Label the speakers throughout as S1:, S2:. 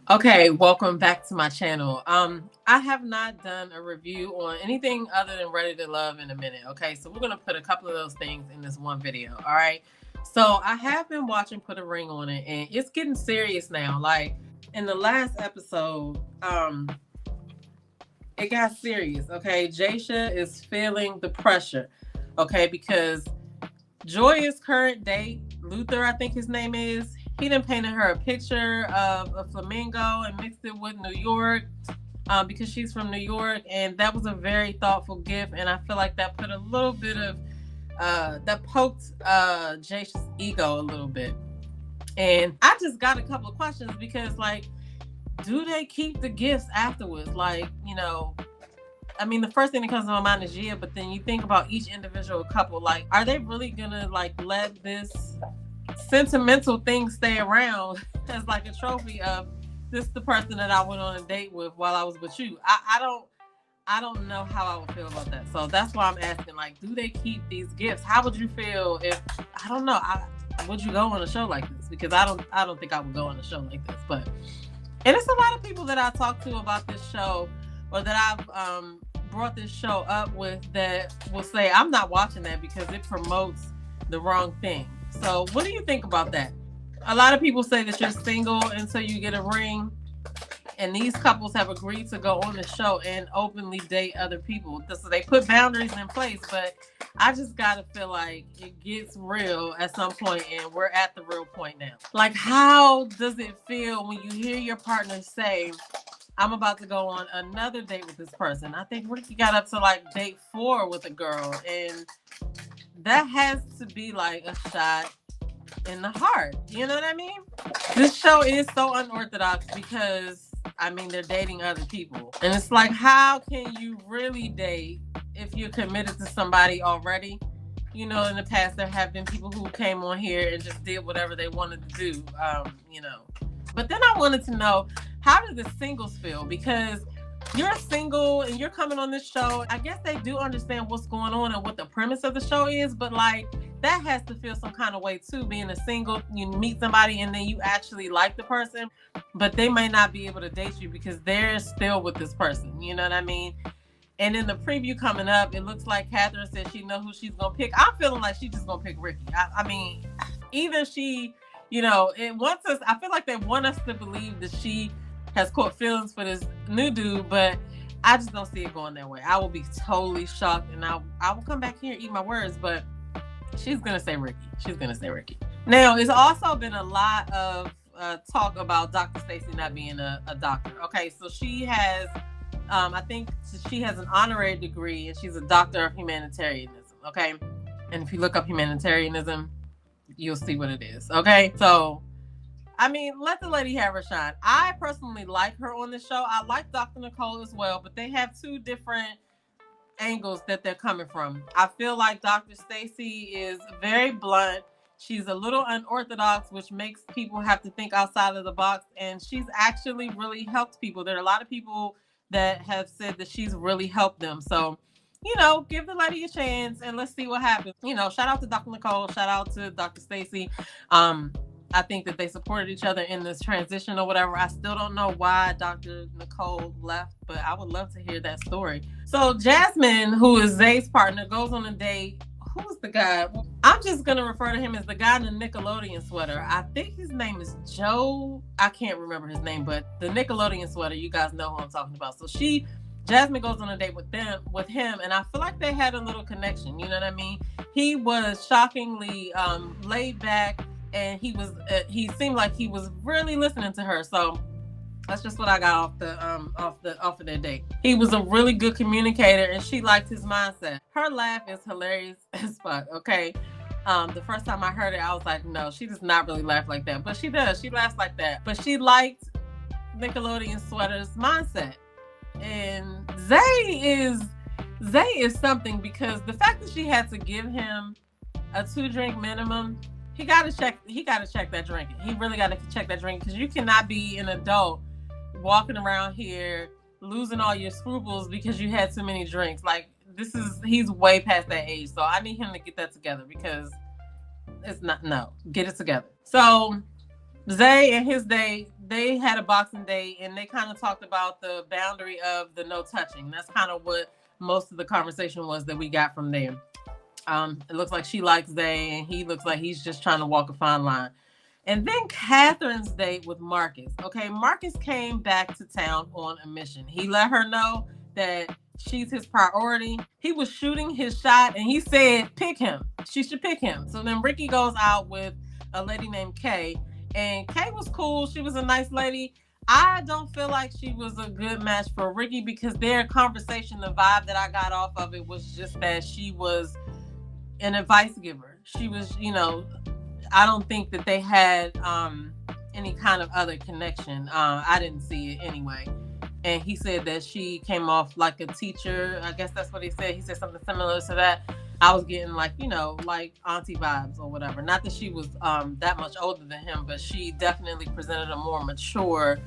S1: Okay, welcome back to my channel. I have not done a review on anything other than Ready to Love in a minute. Okay, so we're gonna put a couple of those things in this one video. All right. So I have been watching Put a Ring on It, and it's getting serious now. Like in the last episode, it got serious. Okay, Jasha is feeling the pressure. Okay, because Joya's current date, Luther, I think his name is, he done painted her a picture of a flamingo and mixed it with New York because she's from New York. And that was a very thoughtful gift. And I feel like that put a little bit of, that poked Jasha's ego a little bit. And I just got a couple of questions because, like, do they keep the gifts afterwards? Like, I mean, the first thing that comes to my mind is yeah, but then you think about each individual couple. Like, are they really gonna let this sentimental thing stay around as like a trophy of this the person that I went on a date with while I was with you? I don't know how I would feel about that. So that's why I'm asking, like, do they keep these gifts? How would you feel if I don't know? Would you go on a show like this? Because I don't think I would go on a show like this. But and it's a lot of people that I talk to about this show or that I've brought this show up with that will say I'm not watching that because it promotes the wrong thing. So what do you think about that? A lot of people say that you're single until you get a ring, and these couples have agreed to go on the show and openly date other people. So they put boundaries in place, but I just gotta feel like it gets real at some point, and we're at the real point now. Like, how does it feel when you hear your partner say, I'm about to go on another date with this person? I think Ricky got up to like date 4 with a girl, and that has to be like a shot in the heart. You know what I mean? This show is so unorthodox because, I mean, they're dating other people. And it's like, how can you really date if you're committed to somebody already? In the past, there have been people who came on here and just did whatever they wanted to do, But then I wanted to know, how do the singles feel? Because you're single and you're coming on this show. I guess they do understand what's going on and what the premise of the show is, but like, that has to feel some kind of way too, being a single. You meet somebody and then you actually like the person, but they may not be able to date you because they're still with this person. You know what I mean? And in the preview coming up, it looks like Catherine said she knows who she's going to pick. I'm feeling like she's just going to pick Ricky. I mean, either she, it wants us, I feel like they want us to believe that she has caught feelings for this new dude, but I just don't see it going that way. I will be totally shocked, and I will come back here and eat my words, but she's going to say Ricky. She's going to say Ricky. Now, it's also been a lot of talk about Dr. Stacy not being a doctor. Okay, so she has, I think she has an honorary degree, and she's a doctor of humanitarianism, okay? And if you look up humanitarianism, you'll see what it is, okay? So, I mean, let the lady have her shine. I personally like her on the show. I like Dr. Nicole as well, but they have two different angles that they're coming from. I feel like Dr. Stacy is very blunt. She's a little unorthodox, which makes people have to think outside of the box. And she's actually really helped people. There are a lot of people that have said that she's really helped them. So, give the lady a chance and let's see what happens. Shout out to Dr. Nicole. Shout out to Dr. Stacy. I think that they supported each other in this transition or whatever. I still don't know why Dr. Nicole left, but I would love to hear that story. So Jasmine, who is Zay's partner, goes on a date. Who's the guy? I'm just going to refer to him as the guy in the Nickelodeon sweater. I think his name is Joe. I can't remember his name, but the Nickelodeon sweater, you guys know who I'm talking about. So Jasmine goes on a date with him, and I feel like they had a little connection. You know what I mean? He was shockingly laid back, and he seemed like he was really listening to her. So that's just what I got off of their date. He was a really good communicator, and she liked his mindset. Her laugh is hilarious as fuck. Okay, the first time I heard it, I was like, no, she does not really laugh like that, but she does. She laughs like that. But she liked Nickelodeon Sweater's mindset, and Zay is something, because the fact that she had to give him a 2-drink minimum. He got to check that drinking. He really got to check that drinking, because you cannot be an adult walking around here losing all your scruples because you had too many drinks. Like, he's way past that age. So I need him to get that together, because it's not, no, get it together. So Zay and his date, they had a boxing date, and they kind of talked about the boundary of the no touching. That's kind of what most of the conversation was that we got from there. It looks like she likes Zay, and he looks like he's just trying to walk a fine line. And then Catherine's date with Marcus. Okay, Marcus came back to town on a mission. He let her know that she's his priority. He was shooting his shot, and he said, pick him. She should pick him. So then Ricky goes out with a lady named Kay, and Kay was cool. She was a nice lady. I don't feel like she was a good match for Ricky because their conversation, the vibe that I got off of it was just that she was an advice giver. She was, I don't think that they had any kind of other connection. I didn't see it anyway. And he said that she came off like a teacher. I guess that's what he said. He said something similar to that. I was getting like auntie vibes or whatever. Not that she was that much older than him, but she definitely presented a more mature,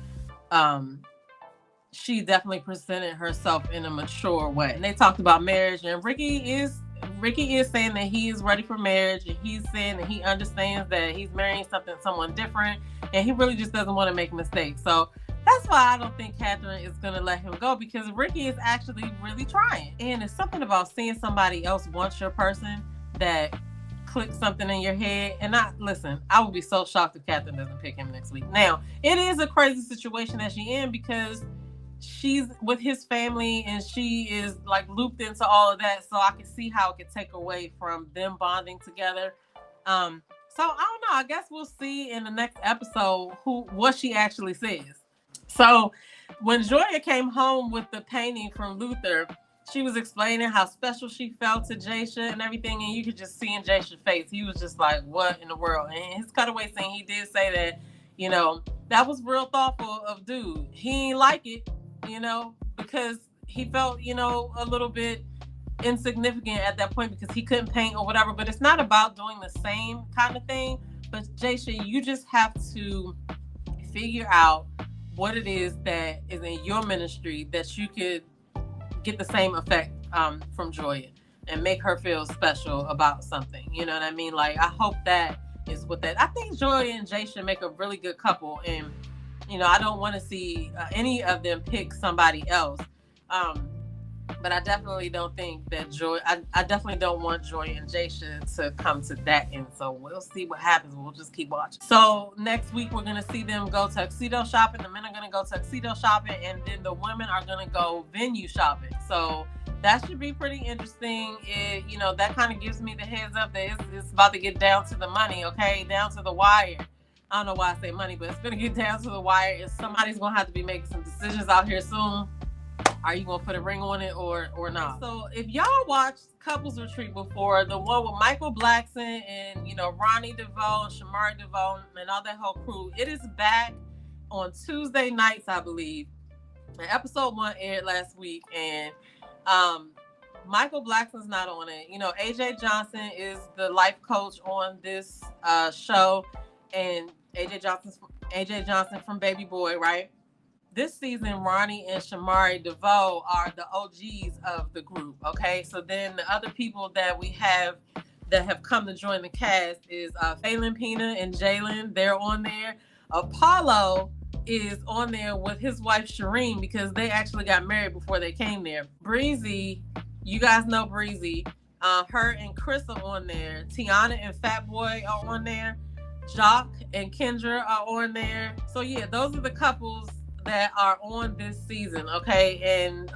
S1: she definitely presented herself in a mature way. And they talked about marriage, and Ricky is saying that he is ready for marriage, and he's saying that he understands that he's marrying someone different, and he really just doesn't want to make mistakes. So that's why I don't think Catherine is going to let him go, because Ricky is actually really trying. And it's something about seeing somebody else want your person that clicks something in your head. And I would be so shocked if Catherine doesn't pick him next week. Now, it is a crazy situation that she's in because she's with his family and she is like looped into all of that. So I can see how it could take away from them bonding together. So I don't know. I guess we'll see in the next episode what she actually says. So when Joya came home with the painting from Luther, she was explaining how special she felt to Jaysha and everything. And you could just see in Jaysha's face, he was just like, what in the world? And his cutaway scene, he did say that, that was real thoughtful of dude. He ain't like it, because he felt, a little bit insignificant at that point because he couldn't paint or whatever. But it's not about doing the same kind of thing. But Jaysha, you just have to figure out what it is that is in your ministry that you could get the same effect from Joya and make her feel special about something. You know what I mean? Like, I hope that is what that. I think Joya and Jaysha make a really good couple, and I don't want to see any of them pick somebody else. But I definitely don't think that I definitely don't want Joya and Jaysha to come to that end. So we'll see what happens. We'll just keep watching. So next week, we're going to see them go tuxedo shopping. The men are going to go tuxedo shopping, and then the women are going to go venue shopping. So that should be pretty interesting. That kind of gives me the heads up that it's about to get down to the money, okay? Down to the wire. I don't know why I say money, but it's going to get down to the wire. And somebody's going to have to be making some decisions out here soon. Are you going to put a ring on it or not? So if y'all watched Couples Retreat before, the one with Michael Blackson and, Ronnie DeVoe and Shamari DeVoe and all that whole crew, it is back on Tuesday nights, I believe. And episode 1 aired last week, and Michael Blackson's not on it. AJ Johnson is the life coach on this show, and AJ Johnson from Baby Boy, right? This season, Ronnie and Shamari DeVoe are the OGs of the group, okay? So then the other people that we have that have come to join the cast is Phelan Pena and Jalen. They're on there. Apollo is on there with his wife, Shireen, because they actually got married before they came there. Breezy, you guys know Breezy. Her and Chris are on there. Tiana and Fat Boy are on there. Jock and Kendra are on there. So yeah, those are the couples that are on this season, okay? And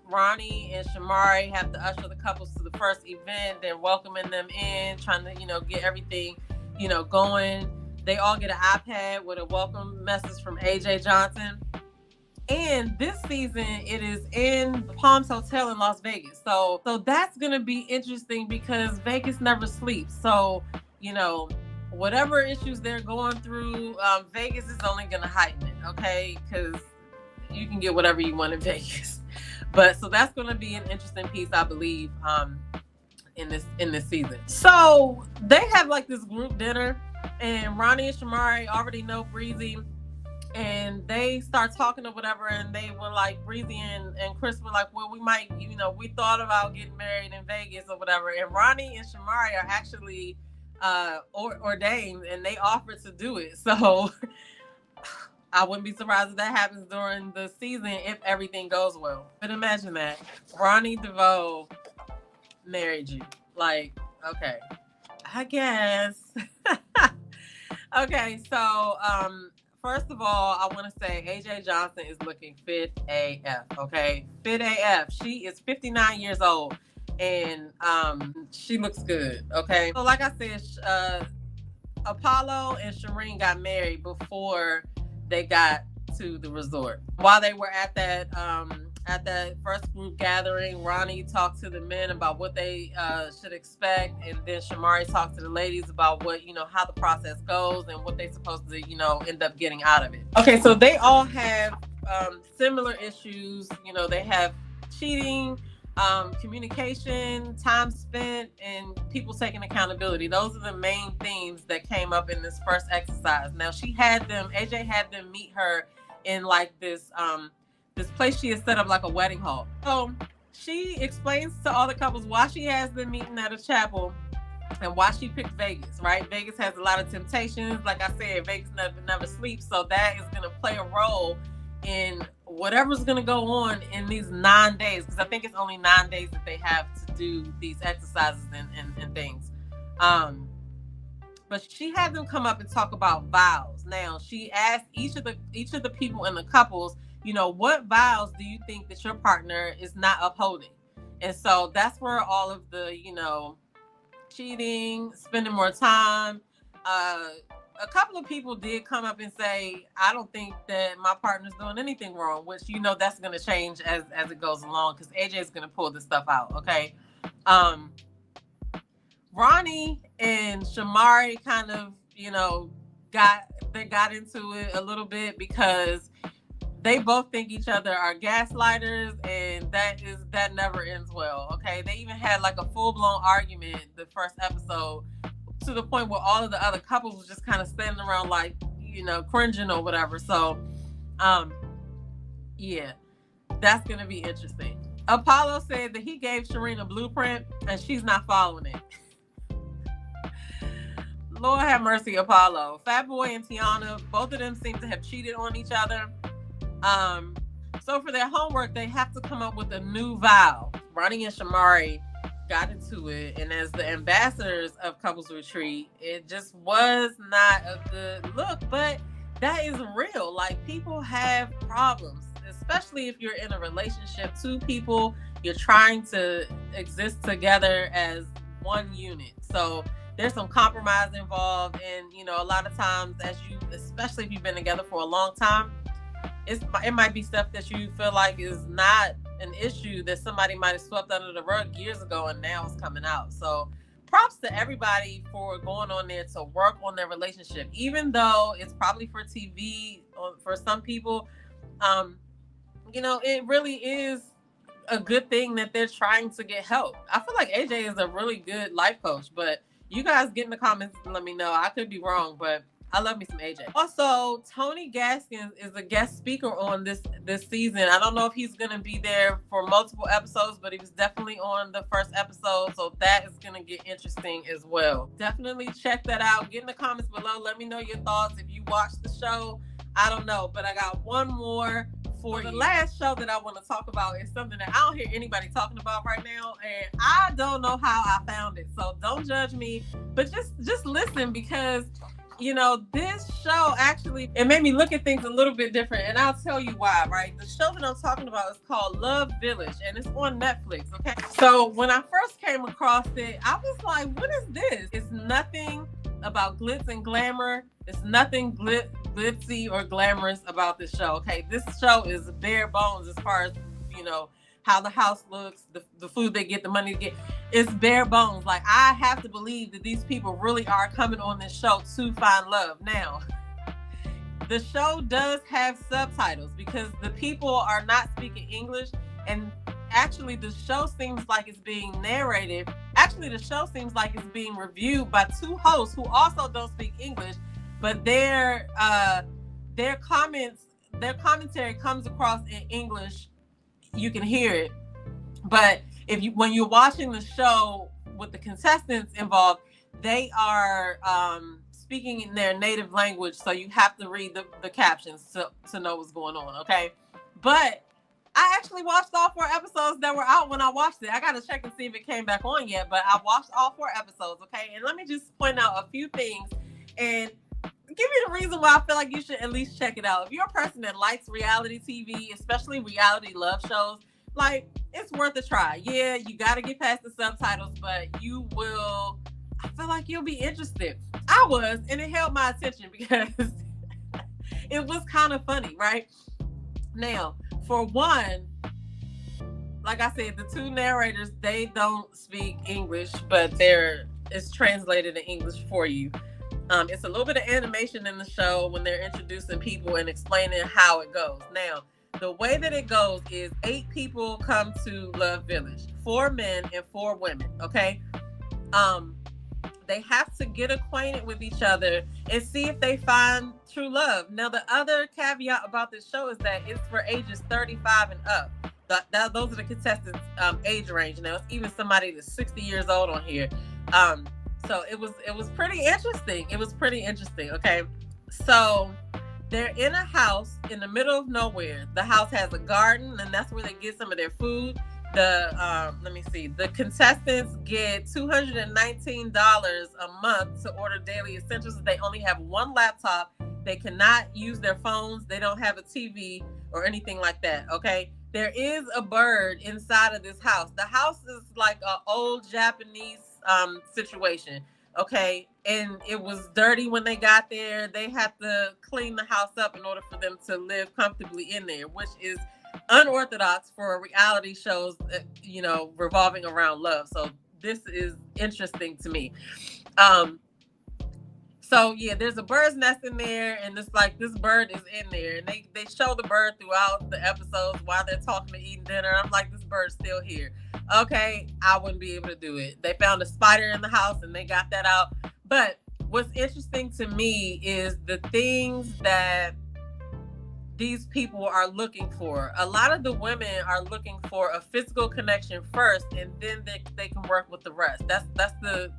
S1: Ronnie and Shamari have to usher the couples to the first event. They're welcoming them in, trying to, get everything, going. They all get an iPad with a welcome message from AJ Johnson. And this season, it is in the Palms Hotel in Las Vegas. So that's going to be interesting because Vegas never sleeps. So, whatever issues they're going through, Vegas is only going to heighten it, okay? Because you can get whatever you want in Vegas. But so that's going to be an interesting piece, I believe, in this season. So they have like this group dinner, and Ronnie and Shamari already know Breezy, and they start talking or whatever, and they were like, Breezy and Chris were like, well, we might, we thought about getting married in Vegas or whatever. And Ronnie and Shamari are actually ordained, and they offered to do it. So I wouldn't be surprised if that happens during the season if everything goes well. But imagine that Ronnie DeVoe married you. Like, okay, I guess. Okay, so first of all, I want to say AJ Johnson is looking fit AF. Okay, fit AF. She is 59 years old, and she looks good. Okay, so like I said, Apollo and Shireen got married before they got to the resort. While they were at that first group gathering, Ronnie talked to the men about what they should expect, and then Shamari talked to the ladies about what, how the process goes and what they're supposed to, end up getting out of it. Okay, so they all have similar issues. They have cheating, communication, time spent, and people taking accountability. Those are the main themes that came up in this first exercise. Now AJ had them meet her in like this place she has set up like a wedding hall. So she explains to all the couples why she has them meeting at a chapel and why she picked Vegas, right? Vegas has a lot of temptations. Like I said, Vegas never sleeps. So that is going to play a role in whatever's going to go on in these 9 days. Because I think it's only 9 days that they have to do these exercises and things. But she had them come up and talk about vows. Now, she asked each of the people in the couples, what vows do you think that your partner is not upholding? And so that's where all of the, cheating, spending more time. A couple of people did come up and say, I don't think that my partner's doing anything wrong, which, that's going to change as it goes along, because AJ is going to pull this stuff out. Okay. Ronnie and Shamari kind of, got into it a little bit because they both think each other are gaslighters, and that never ends well. Okay. They even had like a full-blown argument the first episode, to the point where all of the other couples was just kind of standing around like, cringing or whatever. So, yeah, that's going to be interesting. Apollo said that he gave Shireen a blueprint and she's not following it. Lord have mercy, Apollo. Fatboy and Tiana, both of them seem to have cheated on each other. So for their homework, they have to come up with a new vow. Ronnie and Shamari got into it, and as the ambassadors of Couples Retreat, it just was not a good look. But that is real. Like, people have problems, especially if you're in a relationship. Two people, you're trying to exist together as one unit. So there's some compromise involved, and a lot of times, especially if you've been together for a long time, it might be stuff that you feel like is not an issue that somebody might have swept under the rug years ago, and now it's coming out. So props to everybody for going on there to work on their relationship, even though it's probably for TV for some people. It really is a good thing that they're trying to get help. I feel like AJ is a really good life coach, but you guys get in the comments and let me know. I could be wrong, but I love me some AJ. Also, Tony Gaskins is a guest speaker on this season. I don't know if he's going to be there for multiple episodes, but he was definitely on the first episode. So that is going to get interesting as well. Definitely check that out. Get in the comments below. Let me know your thoughts. If you watched the show, I don't know, but I got one more for you. The last show that I want to talk about is something that I don't hear anybody talking about right now, and I don't know how I found it. So don't judge me, but just listen, because this show actually, it made me look at things a little bit different, and I'll tell you why, right? The show that I'm talking about is called Love Village, and it's on Netflix, okay? So when I first came across it, I was like, what is this? It's nothing about glitz and glamour. It's nothing glitzy or glamorous about this show, okay? This show is bare bones as far as, how the house looks, the food they get, the money they get. It's bare bones. Like, I have to believe that these people really are coming on this show to find love. Now, the show does have subtitles because the people are not speaking English, and actually the show seems like it's being narrated. Actually, the show seems like it's being reviewed by two hosts who also don't speak English, but their commentary comes across in English. You can hear it, but when you're watching the show with the contestants involved, they are speaking in their native language, so you have to read the captions to know what's going on, okay? But I actually watched all 4 episodes that were out when I watched it. I got to check and see if it came back on yet, but I watched all 4 episodes, okay? And let me just point out a few things and give you the reason why I feel like you should at least check it out. If you're a person that likes reality TV, especially reality love shows, like, it's worth a try. Yeah, you got to get past the subtitles, but you will, I feel like you'll be interested. I was, and it held my attention because it was kind of funny, right? Now, for one, like I said, the 2 narrators, they don't speak English, but it's translated in English for you. It's a little bit of animation in the show when they're introducing people and explaining how it goes. Now, the way that it goes is 8 people come to Love Village, 4 men and 4 women, okay? They have to get acquainted with each other and see if they find true love. Now, the other caveat about this show is that it's for ages 35 and up. Those are the contestants' age range. Now, it's even somebody that's 60 years old on here. So it was pretty interesting. It was pretty interesting. Okay, so they're in a house in the middle of nowhere. The house has a garden, and that's where they get some of their food. Let me see. The contestants get $219 a month to order daily essentials. They only have 1 laptop. They cannot use their phones. They don't have a TV or anything like that. Okay. There is a bird inside of this house. The house is like an old Japanese situation. Okay. And it was dirty when they got there. They had to clean the house up in order for them to live comfortably in there, which is unorthodox for reality shows, revolving around love. So this is interesting to me. So yeah, there's a bird's nest in there, and it's like this bird is in there, and they show the bird throughout the episodes while they're talking and eating dinner. I'm like, this bird's still here. Okay, I wouldn't be able to do it. They found a spider in the house and they got that out. But what's interesting to me is the things that these people are looking for. A lot of the women are looking for a physical connection first, and then they can work with the rest. That's the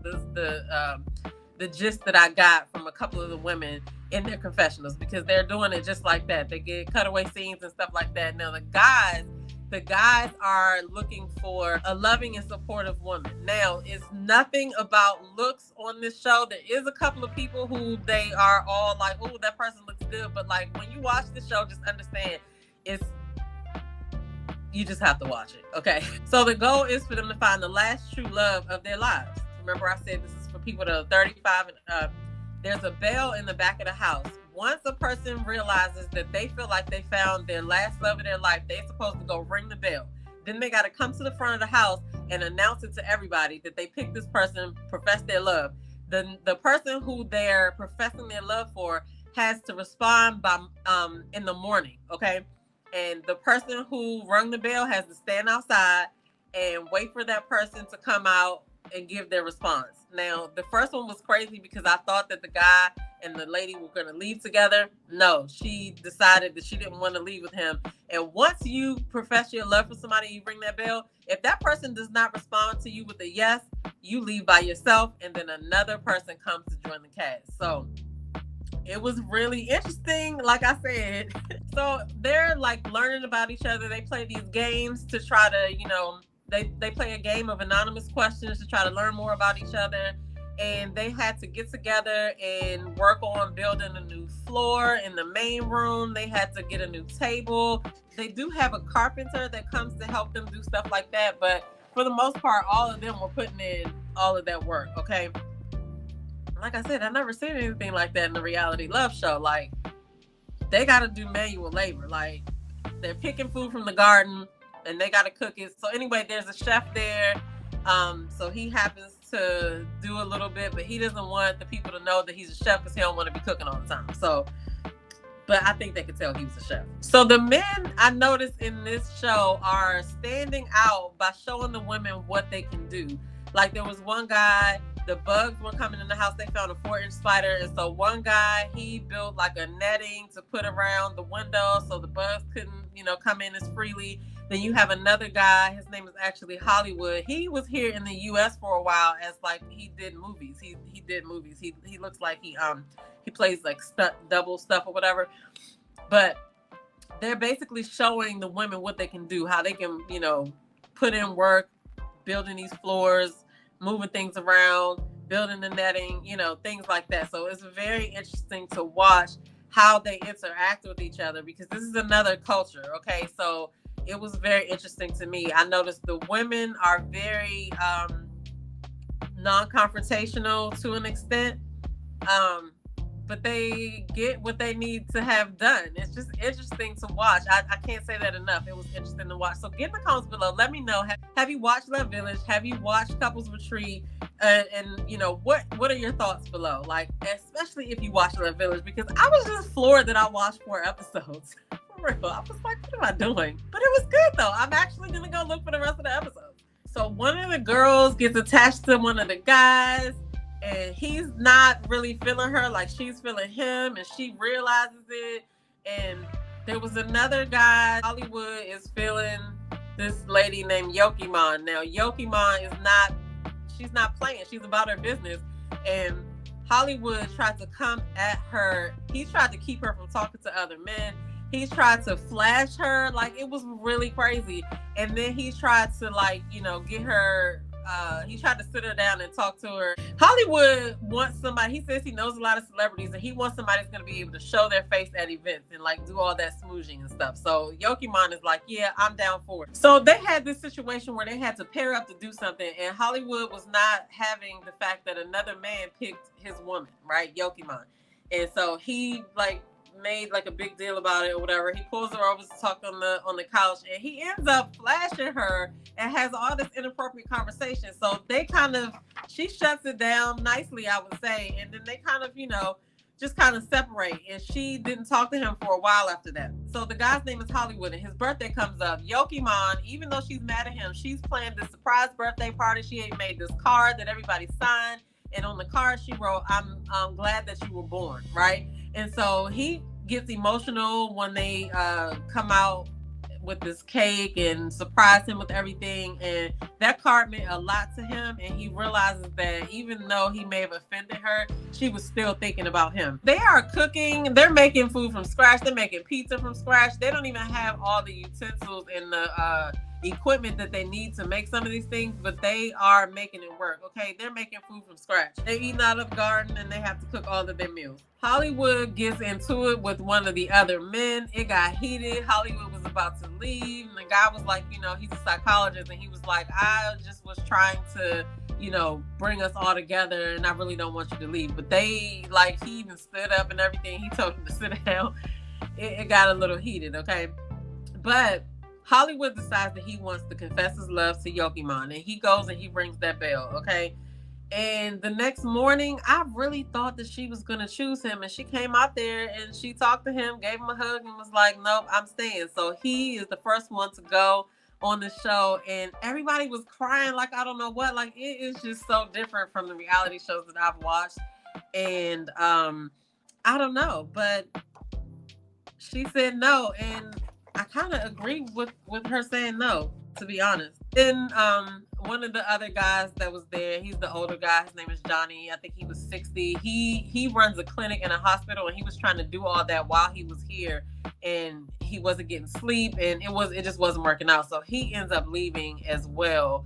S1: gist that I got from a couple of the women in their confessionals, because they're doing it just like that. They get cutaway scenes and stuff like that. Now the guys are looking for a loving and supportive woman. Now, it's nothing about looks on this show. There is a couple of people who they are all like, oh, that person looks good. But like, when you watch the show, just understand you just have to watch it. Okay. So the goal is for them to find the last true love of their lives. Remember, I said this is for people that are 35 and up. There's a bell in the back of the house. Once a person realizes that they feel like they found their last love of their life, they're supposed to go ring the bell. Then they got to come to the front of the house and announce it to everybody that they picked this person, profess their love. The person who they're professing their love for has to respond by in the morning, okay? And the person who rung the bell has to stand outside and wait for that person to come out and give their response. Now, the first one was crazy because I thought that the guy and the lady were going to leave together. No, she decided that she didn't want to leave with him. And once you profess your love for somebody, you ring that bell. If that person does not respond to you with a yes, you leave by yourself, and then another person comes to join the cast. So it was really interesting, like I said. So they're like learning about each other. They play these games to try to, they play a game of anonymous questions to try to learn more about each other. And they had to get together and work on building a new floor in the main room. They had to get a new table. They do have a carpenter that comes to help them do stuff like that. But for the most part, all of them were putting in all of that work, okay? Like I said, I've never seen anything like that in a reality love show. Like, they got to do manual labor. Like, they're picking food from the garden and they got to cook it. So anyway, there's a chef there. So he happens to do a little bit, but he doesn't want the people to know that he's a chef because he don't want to be cooking all the time. So, but I think they could tell he was a chef. So the men I noticed in this show are standing out by showing the women what they can do. Like, there was one guy, the bugs were coming in the house. They found a 4-inch spider. And so one guy, he built like a netting to put around the window so the bugs couldn't, come in as freely. Then you have another guy, his name is actually Hollywood. He was here in the US for a while as like he did movies. He did movies. He looks like he plays like double stuff or whatever. But they're basically showing the women what they can do, how they can, put in work, building these floors, moving things around, building the netting, things like that. So it's very interesting to watch how they interact with each other, because this is another culture. Okay. So it was very interesting to me. I noticed the women are very non-confrontational to an extent. But they get what they need to have done. It's just interesting to watch. I can't say that enough. It was interesting to watch. So get in the comments below. Let me know. Have you watched Love Village? Have you watched Couples Retreat? And what are your thoughts below? Like, especially if you watch Love Village, because I was just floored that I watched 4 episodes. For real. I was like, what am I doing? But it was good though. I'm actually going to go look for the rest of the episodes. So one of the girls gets attached to one of the guys, and he's not really feeling her like she's feeling him, and she realizes it. And there was another guy, Hollywood, is feeling this lady named Yokimon. Now, Yokimon she's not playing. She's about her business. And Hollywood tried to come at her. He tried to keep her from talking to other men. He tried to flash her. Like, it was really crazy. And then he tried to, get her... he tried to sit her down and talk to her. Hollywood wants somebody. He says he knows a lot of celebrities, and he wants somebody that's going to be able to show their face at events and do all that smooching and stuff. So Yokimon is like, yeah, I'm down for it. So they had this situation where they had to pair up to do something, and Hollywood was not having the fact that another man picked his woman, right? Yokimon. And so he made a big deal about it or whatever. He pulls her over to talk on the couch, and he ends up flashing her and has all this inappropriate conversation. So she shuts it down nicely, I would say, and then they just separate, and she didn't talk to him for a while after that. So the guy's name is Hollywood, and his birthday comes up. Yokimon, even though she's mad at him, she's planned this surprise birthday party. She ain't made this card that everybody signed, and on the card she wrote, I'm glad that you were born, right? And so he gets emotional when they come out with this cake and surprise him with everything. And that card meant a lot to him. And he realizes that even though he may have offended her, she was still thinking about him. They are cooking. They're making food from scratch. They're making pizza from scratch. They don't even have all the utensils and the equipment that they need to make some of these things, but they are making it work. Okay, they're making food from scratch. They're eating out of the garden, and they have to cook all of their meals. Hollywood gets into it with one of the other men. It got heated. Hollywood was about to leave, and the guy was like, he's a psychologist, and he was like, I just was trying to bring us all together, and I really don't want you to leave. But they he even stood up and everything. He told him to sit down. It got a little heated. Okay, but Hollywood decides that he wants to confess his love to Yokimon, and he goes and he rings that bell, okay? And the next morning, I really thought that she was going to choose him, and she came out there and she talked to him, gave him a hug, and was like, nope, I'm staying. So he is the first one to go on the show, and everybody was crying like I don't know what. It is just so different from the reality shows that I've watched, and I don't know, but she said no, and I kind of agree with her saying no, to be honest. Then one of the other guys that was there, he's the older guy. His name is Johnny. I think he was 60. He runs a clinic in a hospital, and he was trying to do all that while he was here, and he wasn't getting sleep, and it just wasn't working out. So he ends up leaving as well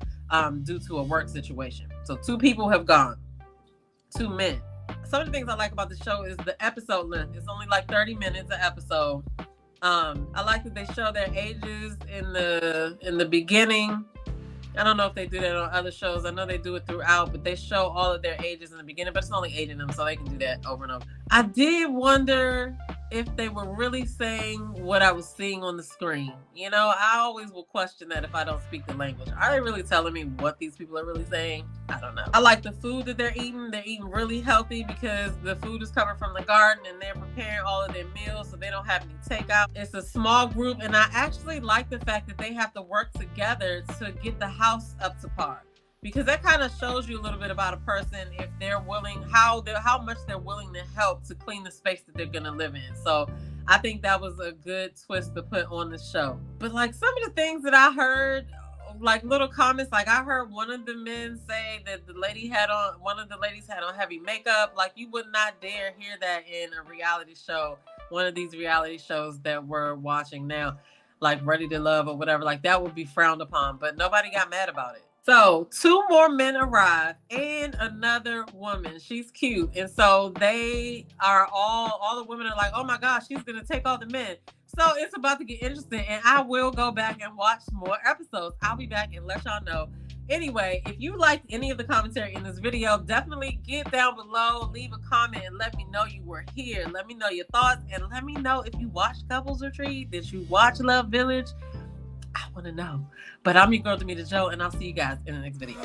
S1: due to a work situation. So 2 people have gone, 2 men. Some of the things I like about the show is the episode length. It's only 30 minutes an episode. I like that they show their ages in the beginning. I don't know if they do that on other shows. I know they do it throughout, but they show all of their ages in the beginning, but it's only 8 of them, so they can do that over and over. I did wonder if they were really saying what I was seeing on the screen. I always will question that if I don't speak the language. Are they really telling me what these people are really saying? I don't know. I like the food that they're eating. They're eating really healthy because the food is coming from the garden, and they're preparing all of their meals, so they don't have any takeout. It's a small group, and I actually like the fact that they have to work together to get the house up to par. because that kind of shows you a little bit about a person, if they're willing, how much they're willing to help to clean the space that they're gonna live in. So I think that was a good twist to put on the show. But like some of the things that I heard, like little comments, like I heard one of the men say that one of the ladies had on heavy makeup. Like you would not dare hear that in a reality show, one of these reality shows that we're watching now, like Ready to Love or whatever. Like that would be frowned upon, but nobody got mad about it. So 2 more men arrive and another woman. She's cute. And so they are all the women are like, oh my gosh, she's going to take all the men. So it's about to get interesting. And I will go back and watch more episodes. I'll be back and let y'all know. Anyway, if you liked any of the commentary in this video, definitely get down below, leave a comment, and let me know you were here. Let me know your thoughts, and let me know if you watched Couples Retreat. Did you watch Love Village? I want to know. But I'm your girl, Demetra Joe, and I'll see you guys in the next video.